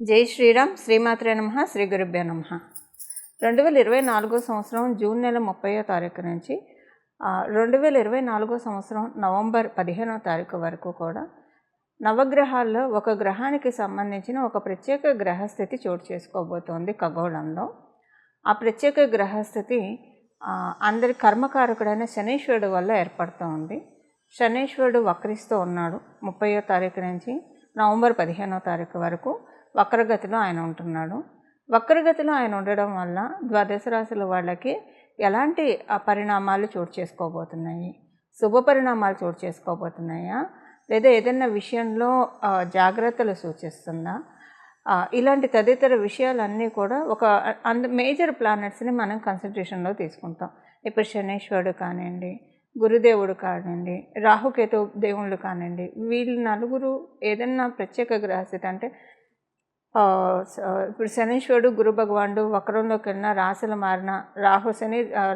జై శ్రీరామ్. శ్రీమాత్రే నమః. శ్రీ గురుభ్యో నమః. 2024 సంవత్సరం జూన్ నెల 30వ తారీఖు నుంచి 2024 సంవత్సరం నవంబర్ 15వ తారీఖు వరకు కూడా నవగ్రహాల్లో ఒక గ్రహానికి సంబంధించిన ఒక ప్రత్యేక గ్రహస్థితి చోటు చేసుకోబోతోంది ఖగోళంలో. ఆ ప్రత్యేక గ్రహస్థితి అందరి కర్మకారకుడైన శనీశ్వరుడు వల్ల ఏర్పడుతూ ఉంది. శనీశ్వరుడు వక్రిస్తూ ఉన్నాడు. 30వ తారీఖు నుంచి నవంబర్ 15వ తారీఖు వరకు వక్రగతిలో ఆయన ఉంటున్నాడు. వక్రగతిలో ఆయన ఉండడం వల్ల ద్వాదశ రాశుల వాళ్ళకి ఎలాంటి పరిణామాలు చోటు చేసుకోబోతున్నాయి? శుభ పరిణామాలు చోటు చేసుకోబోతున్నాయా, లేదా ఏదైనా విషయంలో జాగ్రత్తలు సూచిస్తుందా? ఇలాంటి తదితర విషయాలన్నీ కూడా ఒక మేజర్ ప్లానెట్స్ని మనం కన్సిడరేషన్లో తీసుకుంటాం. ఇప్పుడు శనీశ్వరుడు కానివ్వండి, గురుదేవుడు కానివ్వండి, రాహుకేతు దేవుళ్ళు కానివ్వండి, వీళ్ళు నలుగురు ఏదన్నా ప్రత్యేక గ్రహస్థితి అంటే ఇప్పుడు శనీశ్వరుడు గురు భగవానుడు వక్రంలోకి వెళ్ళిన రాశులు మారిన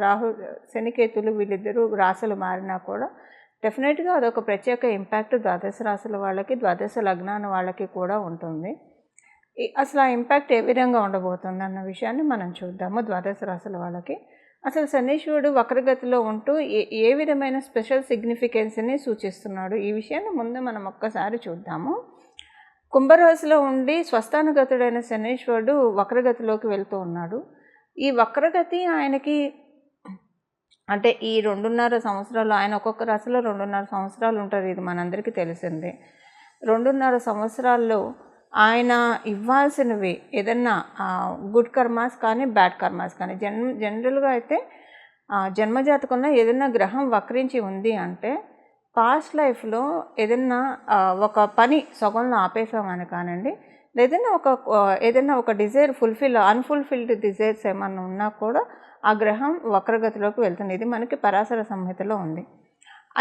రాహు శనికేతులు వీళ్ళిద్దరూ రాశులు మారినా కూడా డెఫినెట్గా అదొక ప్రత్యేక ఇంపాక్ట్ ద్వాదశ రాశుల వాళ్ళకి, ద్వాదశ లగ్నాల వాళ్ళకి కూడా ఉంటుంది. అసలు ఆ ఇంపాక్ట్ ఏ విధంగా ఉండబోతుంది అన్న విషయాన్ని మనం చూద్దాము. ద్వాదశ రాశుల వాళ్ళకి అసలు శనీశ్వరుడు వక్రగతిలో ఉంటూ ఏ విధమైన స్పెషల్ సిగ్నిఫికెన్స్ని సూచిస్తున్నాడు, ఈ విషయాన్ని ముందు మనం ఒక్కసారి చూద్దాము. కుంభరాశిలో ఉండి స్వస్థానగతుడైన శనీశ్వరుడు వక్రగతిలోకి వెళ్తూ ఉన్నాడు. ఈ వక్రగతి ఆయనకి అంటే ఈ 2.5 సంవత్సరాలు, ఆయన ఒక్కొక్క రాశిలో 2.5 సంవత్సరాలు ఉంటారు, ఇది మనందరికీ తెలిసిందే. 2.5 సంవత్సరాల్లో ఆయన ఇవ్వాల్సినవి ఏదన్నా గుడ్ కర్మాస్ కానీ బ్యాడ్ కర్మాస్ కానీ జనరల్గా అయితే జన్మజాతకంలో ఏదైనా గ్రహం వక్రించి ఉంది అంటే పాస్ట్ లైఫ్లో ఏదైనా ఒక పని సగంలో ఆపేసామని కానివ్వండి, ఏదైనా ఒక డిజైర్ అన్ఫుల్ఫిల్డ్ డిజైర్స్ ఏమన్నా ఉన్నా కూడా ఆ గ్రహం వక్రగతిలోకి వెళ్తుంది. ఇది మనకి పరాశర సంహితలో ఉంది.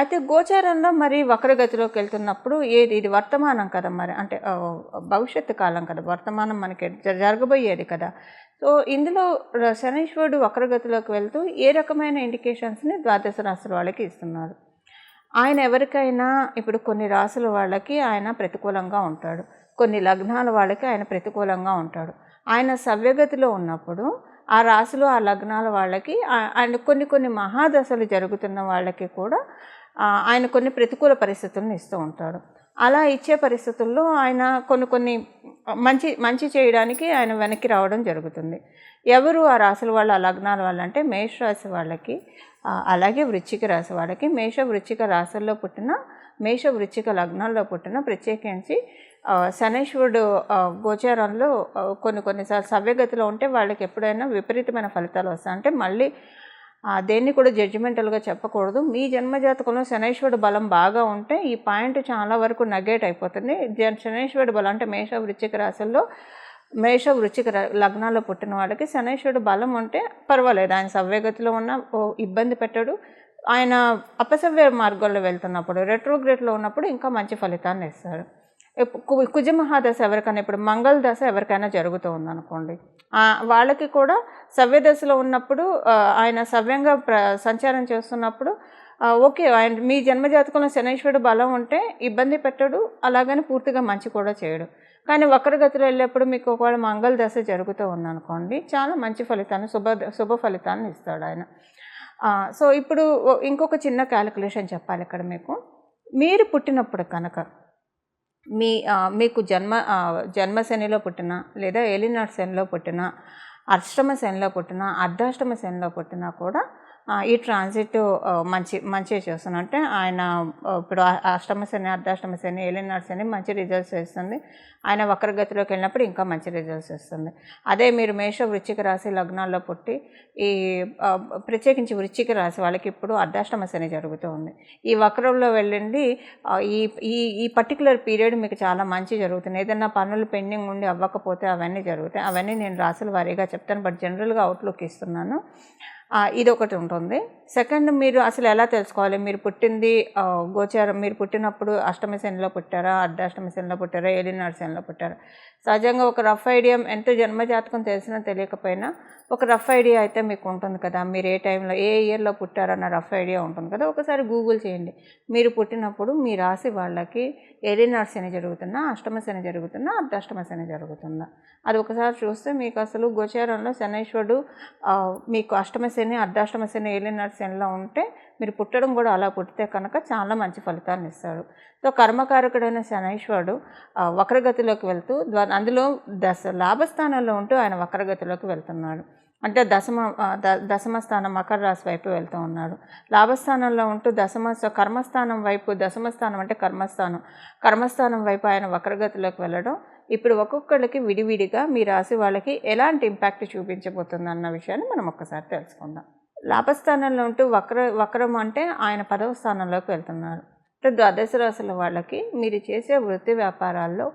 అయితే గోచారంలో మరి వక్రగతిలోకి వెళ్తున్నప్పుడు ఇది వర్తమానం కదా, మరి అంటే భవిష్యత్తు కాలం కదా, వర్తమానం మనకి జరగబోయేది కదా. సో ఇందులో శనీశ్వరుడు వక్రగతిలోకి వెళ్తూ ఏ రకమైన ఇండికేషన్స్ని ద్వాదశ రాశుల వాళ్ళకి ఇస్తున్నారు? ఆయన ఎవరికైనా ఇప్పుడు కొన్ని రాశుల వాళ్ళకి ఆయన ప్రతికూలంగా ఉంటాడు, కొన్ని లగ్నాల వాళ్ళకి ఆయన ప్రతికూలంగా ఉంటాడు. ఆయన సవ్యగతిలో ఉన్నప్పుడు ఆ రాశులు ఆ లగ్నాల వాళ్ళకి ఆయన కొన్ని మహాదశలు జరుగుతున్న వాళ్ళకి కూడా ఆయన కొన్ని ప్రతికూల పరిస్థితులను ఇస్తూ ఉంటాడు. అలా ఇచ్చే పరిస్థితుల్లో ఆయన కొన్ని మంచి చేయడానికి ఆయన వెనక్కి రావడం జరుగుతుంది. ఎవరు ఆ రాశుల వాళ్ళు, ఆ లగ్నాల వాళ్ళు అంటే మేషరాశి వాళ్ళకి, అలాగే వృశ్చిక రాశి వాళ్ళకి. వృశ్చిక రాశుల్లో పుట్టిన, వృశ్చిక లగ్నాల్లో పుట్టిన, ప్రత్యేకించి శనీశ్వరుడు గోచారంలో కొన్నిసార్లు సవ్యగతిలో ఉంటే వాళ్ళకి ఎప్పుడైనా విపరీతమైన ఫలితాలు వస్తాయి. అంటే మళ్ళీ దేన్ని కూడా జడ్జిమెంటల్గా చెప్పకూడదు. మీ జన్మజాతకంలో శనీశ్వరుడు బలం బాగా ఉంటే ఈ పాయింట్ చాలా వరకు నెగేట్ అయిపోతుంది. శనీశ్వరుడు బలం అంటే వృశ్చిక రాశుల్లో వృశ్చిక లగ్నాల్లో పుట్టిన వాళ్ళకి శనీశ్వరుడు బలం ఉంటే పర్వాలేదు, ఆయన సవ్యగతిలో ఉన్న ఇబ్బంది పెట్టాడు. ఆయన అపసవ్య మార్గాల్లో వెళ్తున్నప్పుడు, రెట్రోగ్రేడ్లో ఉన్నప్పుడు ఇంకా మంచి ఫలితాన్ని ఇస్తాడు. కుజమహాదశ ఎవరికైనా, ఇప్పుడు మంగళ దశ ఎవరికైనా జరుగుతూ ఉందనుకోండి, వాళ్ళకి కూడా సవ్యదశలో ఉన్నప్పుడు ఆయన సవ్యంగా సంచారం చేస్తున్నప్పుడు ఓకే, ఆయన మీ జన్మజాతకంలో శనీశ్వరుడు బలం ఉంటే ఇబ్బంది పెట్టడు, అలాగని పూర్తిగా మంచి కూడా చేయడు. కానీ వక్రగతిలో వెళ్ళేప్పుడు మీకు ఒకవేళ మంగళ దశ జరుగుతూ ఉందనుకోండి, చాలా మంచి ఫలితాన్ని, శుభ ఫలితాన్ని ఇస్తాడు ఆయన. సో ఇప్పుడు ఇంకొక చిన్న క్యాలిక్యులేషన్ చెప్పాలి ఇక్కడ మీకు. మీరు పుట్టినప్పుడు కనుక మీకు జన్మ శనిలో పుట్టిన, లేదా ఏలినాటి శనిలో పుట్టిన, అష్టమ శనిలో పుట్టిన, అర్ధాష్టమ శనిలో పుట్టినా కూడా ఈ ట్రాన్సిట్ మంచిగా చేస్తుంది. అంటే ఆయన ఇప్పుడు అష్టమ శని, అర్ధాష్టమ శని, ఏలినాటి శని మంచి రిజల్ట్స్ ఇస్తుంది. ఆయన వక్రగతిలోకి వెళ్ళినప్పుడు ఇంకా మంచి రిజల్ట్స్ ఇస్తుంది. అదే మీరు వృశ్చిక రాశి లగ్నాల్లో పుట్టి ప్రత్యేకించి వృశ్చిక రాశి వాళ్ళకి ఇప్పుడు అర్ధాష్టమ శని జరుగుతూ ఉంది. ఈ వక్రంలో వెళ్ళండి, ఈ పర్టికులర్ పీరియడ్ మీకు చాలా మంచి జరుగుతుంది. ఏదైనా పనులు పెండింగ్ ఉండి అవ్వకపోతే అవన్నీ జరుగుతాయి. అవన్నీ నేను రాశుల వారీగా చెప్తాను, బట్ జనరల్గా అవుట్లుక్ ఇస్తున్నాను. ఇది ఒకటి ఉంటుంది. సెకండ్, మీరు అసలు ఎలా తెలుసుకోవాలి మీరు పుట్టింది గోచారం, మీరు పుట్టినప్పుడు అష్టమ శనిలో పుట్టారా, అర్ధాష్టమ శనిలో పుట్టారా, ఏలినాటి శనిలో పుట్టారా? సహజంగా ఒక రఫ్ ఐడియా, ఎంత జన్మజాతకం తెలిసినా తెలియకపోయినా ఒక రఫ్ ఐడియా అయితే మీకు ఉంటుంది కదా. మీరు ఏ టైంలో ఏ ఇయర్లో పుట్టారన్న రఫ్ ఐడియా ఉంటుంది కదా. ఒకసారి గూగుల్ చేయండి. మీరు పుట్టినప్పుడు మీ రాశి వాళ్ళకి ఏలినాటి శని జరుగుతున్నా, అష్టమ శని జరుగుతున్నా, అర్ధాష్టమ శని జరుగుతుందా, అది ఒకసారి చూస్తే మీకు అసలు గోచారంలో శనైశ్వరుడు మీకు అష్టమ శని, అర్ధాష్టమ శని, ఏలినాటి శనిలో ఉంటే మీరు పుట్టడం కూడా అలా పుట్టితే కనుక చాలా మంచి ఫలితాలను ఇస్తాడు. సో కర్మకారకుడైన శనైశ్వరుడు వక్రగతిలోకి వెళ్తూ అందులో లాభస్థానంలో ఉంటూ ఆయన వక్రగతిలోకి వెళ్తున్నాడు. అంటే దశమ స్థానం మకర రాశి వైపు వెళ్తూ ఉన్నాడు. లాభస్థానంలో ఉంటూ కర్మస్థానం వైపు, దశమ స్థానం అంటే కర్మస్థానం వైపు ఆయన వక్రగతిలోకి వెళ్ళడం ఇప్పుడు ఒక్కొక్కళ్ళకి విడివిడిగా మీ రాశి వాళ్ళకి ఎలాంటి ఇంపాక్ట్ చూపించబోతుంది అన్న విషయాన్ని మనం ఒక్కసారి తెలుసుకుందాం. లాభస్థానంలో ఉంటూ వక్రం అంటే ఆయన 10వ స్థానంలోకి వెళ్తున్నారు. అంటే ద్వాదశ రాశుల వాళ్ళకి మీరు చేసే వృత్తి వ్యాపారాల్లో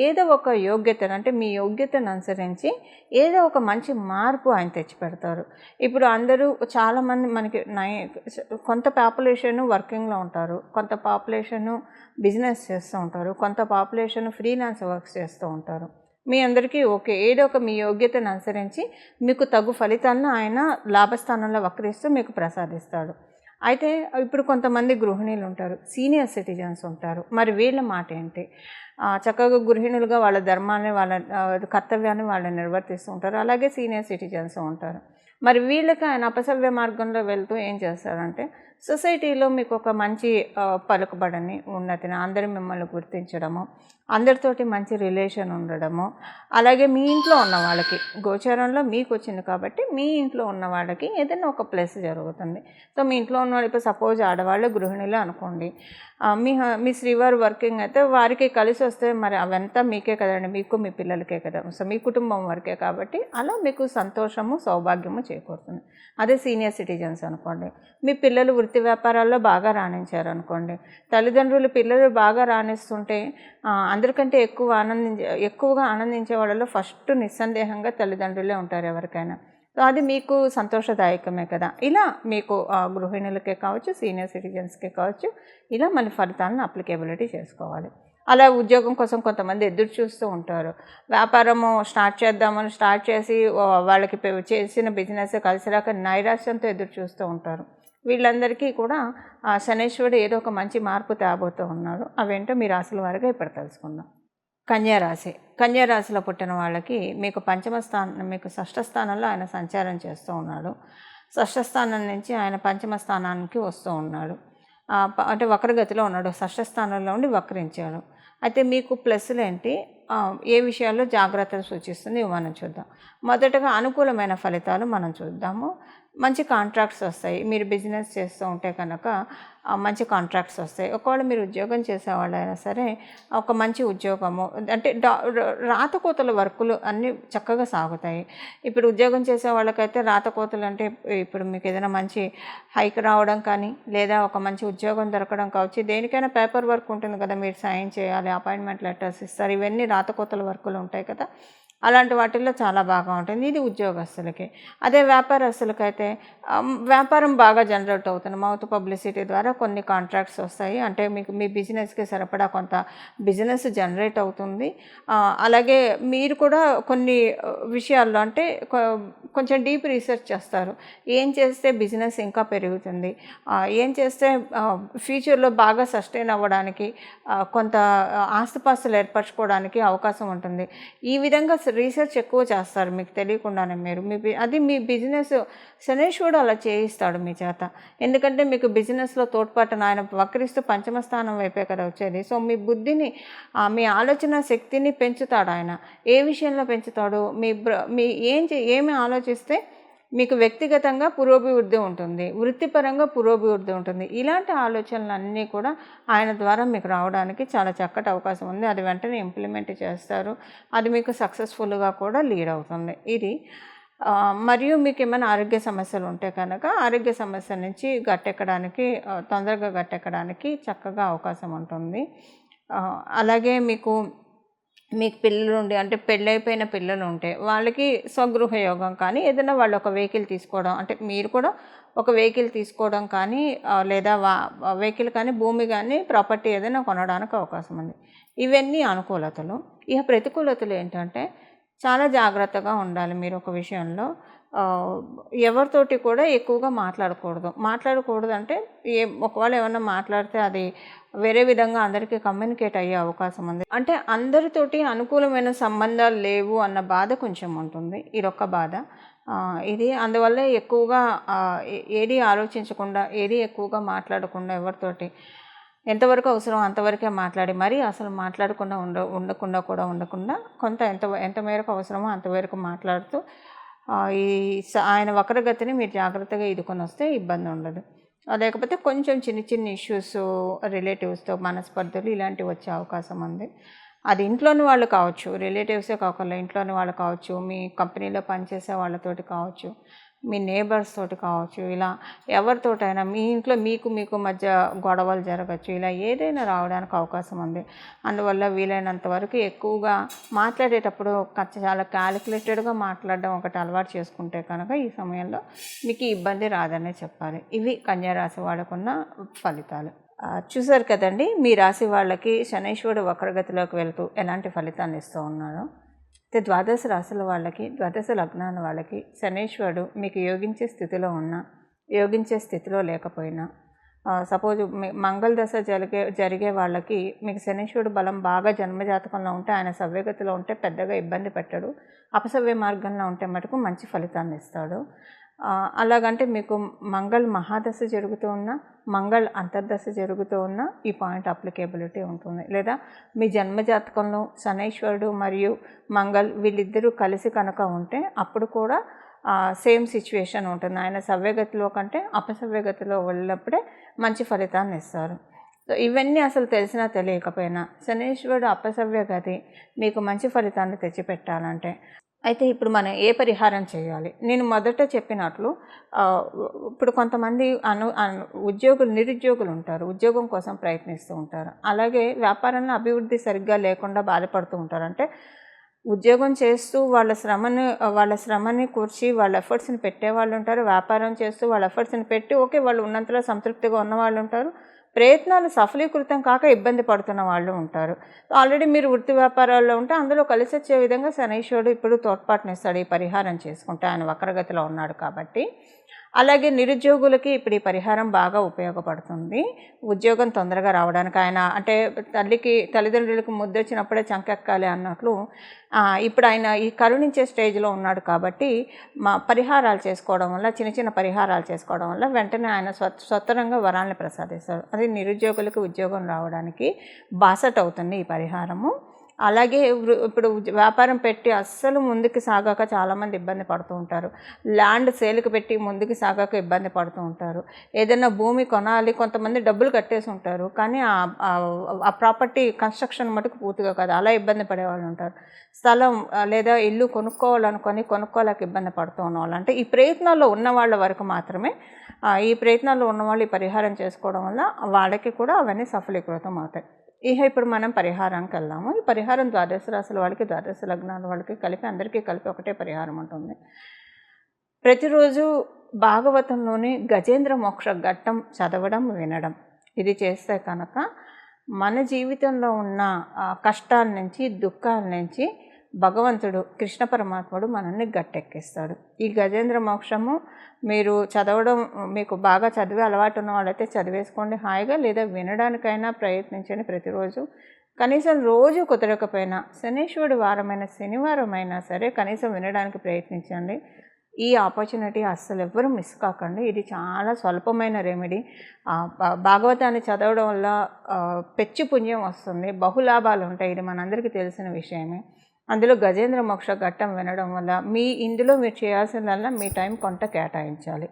ఏదో ఒక యోగ్యతను, అంటే మీ యోగ్యతను అనుసరించి ఏదో ఒక మంచి మార్పు ఆయన తెచ్చిపెడతారు. ఇప్పుడు అందరూ చాలామంది మనకి కొంత పాపులేషను వర్కింగ్లో ఉంటారు, కొంత పాపులేషను బిజినెస్ చేస్తూ ఉంటారు, కొంత పాపులేషన్ ఫ్రీలాన్స్ వర్క్స్ చేస్తూ ఉంటారు. మీ అందరికీ ఓకే, ఏదో ఒక మీ యోగ్యతను అనుసరించి మీకు తగు ఫలితాలను ఆయన లాభస్థానంలో వక్రిస్తూ మీకు ప్రసాదిస్తాడు. అయితే ఇప్పుడు కొంతమంది గృహిణీలు ఉంటారు, సీనియర్ సిటిజన్స్ ఉంటారు. మరి వీళ్ళ మాట ఏంటి? చక్కగా గృహిణులుగా వాళ్ళ ధర్మాన్ని, వాళ్ళ కర్తవ్యాన్ని వాళ్ళు నిర్వర్తిస్తూ ఉంటారు. అలాగే సీనియర్ సిటిజన్స్ ఉంటారు. మరి వీళ్ళకి ఆయన అపసవ్య మార్గంలో వెళ్తూ ఏం చేస్తారంటే, సొసైటీలో మీకు ఒక మంచి పలుకుబడిని, ఉన్నతిని, అందరూ మిమ్మల్ని గుర్తించడము, అందరితోటి మంచి రిలేషన్ ఉండడము, అలాగే మీ ఇంట్లో ఉన్న వాళ్ళకి, గోచారంలో మీకు వచ్చింది కాబట్టి మీ ఇంట్లో ఉన్న వాళ్ళకి ఏదైనా ఒక ప్లస్ జరుగుతుంది. సో మీ ఇంట్లో ఉన్న వాళ్ళు, ఇప్పుడు సపోజ్ ఆడవాళ్ళు గృహిణులు అనుకోండి, మీ శ్రీవారు వర్కింగ్ అయితే వారికి కలిసి వస్తే మరి అవంతా మీకే కదండి, మీకు మీ పిల్లలకే కదా, సో మీ కుటుంబం వరకే కాబట్టి అలా మీకు సంతోషము, సౌభాగ్యము చేకూరుతుంది. అదే సీనియర్ సిటిజన్స్ అనుకోండి, మీ పిల్లలు వృత్తి వ్యాపారాల్లో బాగా రాణించారు అనుకోండి, తల్లిదండ్రులు పిల్లలు బాగా రాణిస్తుంటే అందరికంటే ఎక్కువగా ఆనందించే వాళ్ళలో ఫస్ట్ నిస్సందేహంగా తల్లిదండ్రులే ఉంటారు ఎవరికైనా. సో అది మీకు సంతోషదాయకమే కదా. ఇలా మీకు గృహిణులకే కావచ్చు, సీనియర్ సిటిజన్స్కే కావచ్చు, ఇలా మన ఫలితాలను అప్లికేబిలిటీ చేసుకోవాలి. అలా ఉద్యోగం కోసం కొంతమంది ఎదురు చూస్తూ ఉంటారు. వ్యాపారము స్టార్ట్ చేసి వాళ్ళకి చేసిన బిజినెస్ కలిసి రాక నైరాశ్యంతో ఎదురు చూస్తూ ఉంటారు. వీళ్ళందరికీ కూడా శనైశ్వరుడు ఏదో ఒక మంచి మార్పు తేబోతూ ఉన్నాడు. అవేంటో మీ రాశుల వారిగా ఇప్పుడు తెలుసుకుందాం. కన్యారాశిలో పుట్టిన వాళ్ళకి మీకు మీకు షష్ఠ స్థానంలో ఆయన సంచారం చేస్తూ ఉన్నాడు. షష్ఠ స్థానం నుంచి ఆయన పంచమ స్థానానికి వస్తూ ఉన్నాడు. అంటే వక్రగతిలో ఉన్నాడు, షష్ఠ స్థానంలో ఉండి వక్రించాడు. అయితే మీకు ప్లస్లు ఏంటి, ఏ విషయాల్లో జాగ్రత్తలు సూచిస్తుంది మనం చూద్దాం. మొదటగా అనుకూలమైన ఫలితాలు మనం చూద్దాము. మంచి కాంట్రాక్ట్స్ వస్తాయి. మీరు బిజినెస్ చేస్తూ ఉంటే కనుక మంచి కాంట్రాక్ట్స్ వస్తాయి. ఒకవేళ మీరు ఉద్యోగం చేసేవాళ్ళైనా సరే ఒక మంచి ఉద్యోగము, అంటే రాతకోతల వర్కులు అన్నీ చక్కగా సాగుతాయి. ఇప్పుడు ఉద్యోగం చేసే వాళ్ళకైతే రాతకోతలు అంటే ఇప్పుడు మీకు ఏదైనా మంచి హైక్ రావడం కానీ, లేదా ఒక మంచి ఉద్యోగం దొరకడం కావచ్చు, దేనికైనా పేపర్ వర్క్ ఉంటుంది కదా, మీరు సైన్ చేయాలి, అపాయింట్మెంట్ లెటర్స్ ఇస్తారు, ఇవన్నీ రాతకోతల వర్కులు ఉంటాయి కదా, అలాంటి వాటిల్లో చాలా బాగా ఉంటుంది. ఇది ఉద్యోగస్తులకి. అదే వ్యాపారస్తులకైతే వ్యాపారం బాగా జనరేట్ అవుతుంది. మౌత్ పబ్లిసిటీ ద్వారా కొన్ని కాంట్రాక్ట్స్ వస్తాయి. అంటే మీకు మీ బిజినెస్కి సరిపడా కొంత బిజినెస్ జనరేట్ అవుతుంది. అలాగే మీరు కూడా కొన్ని విషయాల్లో అంటే కొంచెం డీప్ రీసెర్చ్ చేస్తారు. ఏం చేస్తే బిజినెస్ ఇంకా పెరుగుతుంది, ఏం చేస్తే ఫ్యూచర్లో బాగా సస్టైన్ అవ్వడానికి, కొంత ఆస్తిపాస్తులు ఏర్పరచుకోవడానికి అవకాశం ఉంటుంది. ఈ విధంగా రీసెర్చ్ ఎక్కువ చేస్తారు మీకు తెలియకుండానే. అది మీ బిజినెస్ శనైశ్వరుడు అలా చేయిస్తాడు మీ చేత. ఎందుకంటే మీకు బిజినెస్లో తోడ్పాటును ఆయన వక్రిస్తూ పంచమ స్థానం వైపే కదా వచ్చేది. సో మీ బుద్ధిని, మీ ఆలోచన శక్తిని పెంచుతాడు ఆయన. ఏ విషయంలో పెంచుతాడు, ఏమి ఆలోచిస్తే మీకు వ్యక్తిగతంగా పురోభివృద్ధి ఉంటుంది, వృత్తిపరంగా పురోభివృద్ధి ఉంటుంది. ఇలాంటి ఆలోచనలన్నీ కూడా ఆయన ద్వారా మీకు రావడానికి చాలా చక్కటి అవకాశం ఉంది. అది వెంటనే ఇంప్లిమెంట్ చేస్తారు. అది మీకు సక్సెస్ఫుల్గా కూడా లీడ్ అవుతుంది. ఇది మరియు మీకు ఏమైనా ఆరోగ్య సమస్యలు ఉంటే కనుక ఆరోగ్య సమస్యల నుంచి తొందరగా గట్టెక్కడానికి చక్కగా అవకాశం ఉంటుంది. అలాగే మీకు పిల్లలు ఉండి, అంటే పెళ్ళైపోయిన పిల్లలు ఉంటే వాళ్ళకి స్వగృహ యోగం కానీ, ఏదైనా వాళ్ళు ఒక వెహికల్ తీసుకోవడం, అంటే మీరు కూడా ఒక వెహికల్ తీసుకోవడం కానీ లేదా వెహికల్ కానీ భూమి కానీ ప్రాపర్టీ ఏదైనా కొనడానికి అవకాశం ఉంది. ఇవన్నీ అనుకూలతలు. ఇక ప్రతికూలతలు ఏంటంటే చాలా జాగ్రత్తగా ఉండాలి మీరు ఒక విషయంలో. ఎవరితోటి కూడా ఎక్కువగా మాట్లాడకూడదు అంటే ఒకవేళ ఏమన్నా మాట్లాడితే అది వేరే విధంగా అందరికీ కమ్యూనికేట్ అయ్యే అవకాశం ఉంది. అంటే అందరితోటి అనుకూలమైన సంబంధాలు లేవు అన్న బాధ కొంచెం ఉంటుంది. ఇదొక్క బాధ. ఇది అందువల్ల ఎక్కువగా ఏది ఆలోచించకుండా, ఏది ఎక్కువగా మాట్లాడకుండా, ఎవరితోటి ఎంతవరకు అవసరం అంతవరకే మాట్లాడి, మరీ అసలు మాట్లాడకుండా ఉండకుండా కొంత ఎంత మేరకు అవసరమో అంతవరకు మాట్లాడుతూ ఆయన వక్రగతిని మీరు జాగ్రత్తగా ఈదుకొని వస్తే ఇబ్బంది ఉండదు. లేకపోతే కొంచెం చిన్న ఇష్యూస్, రిలేటివ్స్తో మనస్పర్ధలు ఇలాంటివి వచ్చే అవకాశం ఉంది. అది ఇంట్లోని వాళ్ళు కావచ్చు, రిలేటివ్సే కాకుండా ఇంట్లోని వాళ్ళు కావచ్చు, మీ కంపెనీలో పనిచేసే వాళ్ళతోటి కావచ్చు, మీ నేబర్స్ తోటి కావచ్చు, ఇలా ఎవరితోటైనా మీ ఇంట్లో మీకు మధ్య గొడవలు జరగచ్చు. ఇలా ఏదైనా రావడానికి అవకాశం ఉంది. అందువల్ల వీలైనంత వరకు ఎక్కువగా మాట్లాడేటప్పుడు చాలా క్యాలిక్యులేటెడ్గా మాట్లాడడం ఒకటి అలవాటు చేసుకుంటే కనుక ఈ సమయంలో మీకు ఇబ్బంది రాదనే చెప్పాలి. ఇవి కన్యారాశి వాళ్ళకున్న ఫలితాలు. చూసారు కదండి, మీ రాశి వాళ్ళకి శనైశ్వరుడు వక్రగతిలోకి వెళ్తూ ఎలాంటి ఫలితాన్ని ఇస్తూ ఉన్నారో. ద్వాదశ రాశుల వాళ్ళకి, ద్వాదశ లగ్నాల వాళ్ళకి శనైశ్వరుడు మీకు యోగించే స్థితిలో ఉన్నా, యోగించే స్థితిలో లేకపోయినా, సపోజ్ మంగళ దశ జరిగే వాళ్ళకి మీకు శనైశ్వరుడు బలం బాగా జన్మజాతకంలో ఉంటే, ఆయన సవ్యగతిలో ఉంటే పెద్దగా ఇబ్బంది పెట్టడు. అపసవ్య మార్గంలో ఉంటే మటుకు మంచి ఫలితాన్ని ఇస్తాడు. అలాగంటే మీకు మంగళ మహాదశ జరుగుతూ ఉన్నా, మంగళ అంతర్దశ జరుగుతూ ఉన్నా ఈ పాయింట్ అప్లికేబిలిటీ ఉంటుంది. లేదా మీ జన్మజాతకంలో శనైశ్వరుడు మరియు మంగళ వీళ్ళిద్దరూ కలిసి కనుక ఉంటే అప్పుడు కూడా సేమ్ సిచ్యువేషన్ ఉంటుంది. ఆయన సవ్యగతిలో కంటే అపసవ్యగతిలో వెళ్ళినప్పుడే మంచి ఫలితాన్ని ఇస్తారు. సో ఇవన్నీ అసలు తెలిసినా తెలియకపోయినా శనైశ్వరుడు అపసవ్యగతి మీకు మంచి ఫలితాన్ని తెచ్చిపెట్టాలంటే అయితే ఇప్పుడు మనం ఏ పరిహారం చేయాలి? నేను మొదట చెప్పినట్లు ఇప్పుడు కొంతమంది నిరుద్యోగులు ఉంటారు, ఉద్యోగం కోసం ప్రయత్నిస్తూ ఉంటారు. అలాగే వ్యాపారంలో అభివృద్ధి సరిగ్గా లేకుండా బాధపడుతూ ఉంటారు. అంటే ఉద్యోగం చేస్తూ వాళ్ళ శ్రమని కూర్చి వాళ్ళ ఎఫర్ట్స్ని పెట్టేవాళ్ళు ఉంటారు. వ్యాపారం చేస్తూ వాళ్ళ ఎఫర్ట్స్ని పెట్టి వాళ్ళు ఉన్నంతలో సంతృప్తిగా ఉన్నవాళ్ళు ఉంటారు. ప్రయత్నాలు సఫలీకృతం కాక ఇబ్బంది పడుతున్న వాళ్ళు ఉంటారు. ఆల్రెడీ మీరు వృత్తి వ్యాపారాల్లో ఉంటే అందులో కలిసి వచ్చే విధంగా శనైశ్వరుడు ఇప్పుడు తోడ్పాటునిస్తాడు ఈ పరిహారం చేసుకుంటే, ఆయన వక్రగతిలో ఉన్నాడు కాబట్టి. అలాగే నిరుద్యోగులకి ఇప్పుడు ఈ పరిహారం బాగా ఉపయోగపడుతుంది. ఉద్యోగం తొందరగా రావడానికి ఆయన అంటే తల్లిదండ్రులకు ముద్దొచ్చినప్పుడే చంకెక్కాలి అన్నట్లు ఇప్పుడు ఆయన ఈ కరుణించే స్టేజ్లో ఉన్నాడు కాబట్టి పరిహారాలు చేసుకోవడం వల్ల, చిన్న పరిహారాలు చేసుకోవడం వల్ల వెంటనే ఆయన స్వతరంగా వరాలను ప్రసాదిస్తాడు. అది నిరుద్యోగులకు ఉద్యోగం రావడానికి బాసట అవుతుంది ఈ పరిహారము. అలాగే ఇప్పుడు వ్యాపారం పెట్టి అస్సలు ముందుకు సాగాక చాలామంది ఇబ్బంది పడుతూ ఉంటారు. ల్యాండ్ సేల్కి పెట్టి ముందుకు సాగాక ఇబ్బంది పడుతూ ఉంటారు. ఏదైనా భూమి కొనాలి, కొంతమంది డబ్బులు కట్టేసి ఉంటారు కానీ ఆ ప్రాపర్టీ కన్స్ట్రక్షన్ మటుకు పూర్తిగా కాదు, అలా ఇబ్బంది పడేవాళ్ళు ఉంటారు. స్థలం లేదా ఇల్లు కొనుక్కోలేక ఇబ్బంది పడుతూ ఉన్నవాళ్ళు, అంటే ఈ ప్రయత్నాల్లో ఉన్న వాళ్ళ వరకు మాత్రమే ఈ ప్రయత్నాల్లో ఉన్నవాళ్ళు ఈ పరిహారం చేసుకోవడం వల్ల వాళ్ళకి కూడా అవన్నీ సఫలీకృతం అవుతాయి. ఇప్పుడు మనం పరిహారానికి వెళ్దాము. ఈ పరిహారం ద్వాదశ రాశుల వాళ్ళకి, ద్వాదశ లగ్నాల వాళ్ళకి కలిపి అందరికీ కలిపి ఒకటే పరిహారం ఉంటుంది. ప్రతిరోజు భాగవతంలోని గజేంద్ర మోక్ష ఘట్టం చదవడం, వినడం ఇది చేస్తే కనుక మన జీవితంలో ఉన్న కష్టాల నుంచి, దుఃఖాల నుంచి భగవంతుడు కృష్ణ పరమాత్ముడు మనల్ని గట్టెక్కిస్తాడు. ఈ గజేంద్ర మోక్షము మీరు చదవడం, మీకు బాగా చదివే అలవాటు ఉన్న వాళ్ళైతే చదివేసుకోండి హాయిగా, లేదా వినడానికైనా ప్రయత్నించండి ప్రతిరోజు. కనీసం రోజు కుదరకపోయినా శనీశ్వరుడు వారమైన శనివారం అయినా సరే కనీసం వినడానికి ప్రయత్నించండి. ఈ ఆపర్చునిటీ అస్సలు ఎవ్వరూ మిస్ కాకండి. ఇది చాలా స్వల్పమైన రెమెడీ. భాగవతాన్ని చదవడం వల్ల పెచ్చు పుణ్యం వస్తుంది, బహులాభాలు ఉంటాయి. ఇది మనందరికీ తెలిసిన విషయమే. అందులో గజేంద్ర మోక్ష ఘట్టం వినడం వల్ల ఇందులో మీరు చేయాల్సిందల్లా మీ టైం కొంత కేటాయించాలి.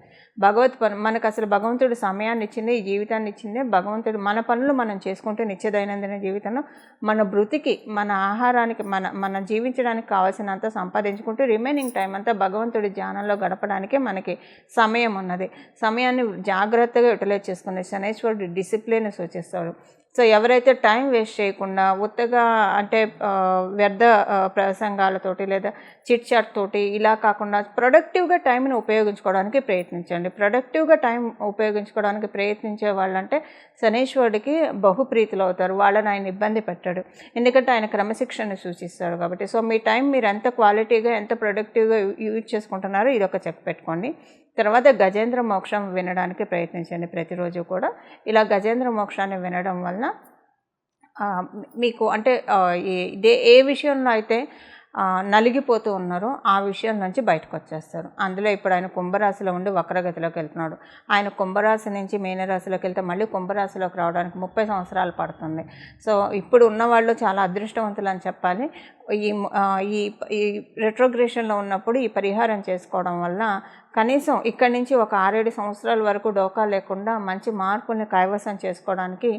మనకు అసలు భగవంతుడు సమయాన్ని ఇచ్చింది, ఈ జీవితాన్ని ఇచ్చిందే భగవంతుడు. మన పనులు మనం చేసుకుంటూ నిత్య దైనందిన జీవితంలో మన బ్రతికి, మన ఆహారానికి, మన జీవించడానికి కావాల్సినంత సంపాదించుకుంటూ రిమైనింగ్ టైం అంతా భగవంతుడి ధ్యానంలో గడపడానికే మనకి సమయం ఉన్నది. సమయాన్ని జాగ్రత్తగా యూటిలైజ్ చేసుకునే శనైశ్వరుడు డిసిప్లిన్ సూచిస్తాడు. సో ఎవరైతే టైం వేస్ట్ చేయకుండా ఉత్తగా అంటే వ్యర్థ ప్రసంగాలతోటి లేదా చిట్ చాట్ తోటి ఇలా కాకుండా ప్రొడక్టివ్గా టైంని ఉపయోగించుకోవడానికి ప్రయత్నించండి. ప్రొడక్టివ్గా టైం ఉపయోగించుకోవడానికి ప్రయత్నించే వాళ్ళంటే శనీశ్వరుడికి బహుప్రీతులు అవుతారు. వాళ్ళని ఆయన ఇబ్బంది పెట్టాడు, ఎందుకంటే ఆయన క్రమశిక్షణని సూచిస్తాడు కాబట్టి. సో మీ టైం మీరు ఎంత క్వాలిటీగా ఎంత ప్రొడక్టివ్గా యూజ్ చేసుకుంటున్నారో ఇది ఒక చెక్ పెట్టుకోండి. తర్వాత గజేంద్ర మోక్షం వినడానికి ప్రయత్నించండి ప్రతిరోజు కూడా. ఇలా గజేంద్ర మోక్షాన్ని వినడం వలన మీకు అంటే ఏ విషయంలో అయితే నలిగిపోతూ ఉన్నారో ఆ విషయం నుంచి బయటకు వచ్చేస్తారు. అందులో ఇప్పుడు ఆయన కుంభరాశిలో ఉండి వక్రగతిలోకి వెళ్తున్నాడు. ఆయన కుంభరాశి నుంచి మీనరాశిలోకి వెళ్తే మళ్ళీ కుంభరాశిలోకి రావడానికి 30 సంవత్సరాలు పడుతుంది. సో ఇప్పుడు ఉన్నవాళ్ళు చాలా అదృష్టవంతులు అని చెప్పాలి. ఈ రెట్రోగ్రేషన్లో ఉన్నప్పుడు ఈ పరిహారం చేసుకోవడం వల్ల కనీసం ఇక్కడి నుంచి ఒక 6-7 సంవత్సరాల వరకు డోకా లేకుండా మంచి మార్పుల్ని కైవసం చేసుకోవడానికి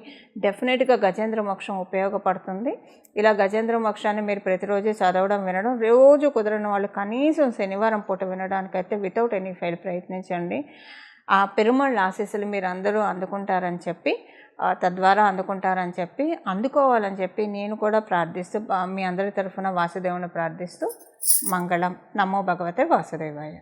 డెఫినెట్గా గజేంద్ర మోక్షం ఉపయోగపడుతుంది. ఇలా గజేంద్ర మోక్షాన్ని మీరు ప్రతిరోజు చదవడం వినడం, రోజు కుదరని వాళ్ళు కనీసం శనివారం పూట వినడానికైతే వితౌట్ ఎనీ ఫెయిల్ ప్రయత్నించండి. ఆ పెరుమాళ్ళ ఆశీస్సులు మీరు అందరూ అందుకుంటారని చెప్పి తద్వారా అందుకోవాలని చెప్పి నేను కూడా ప్రార్థిస్తూ మీ అందరి తరఫున వాసుదేవుని ప్రార్థిస్తూ మంగళం. నమో భగవతే వాసుదేవాయ.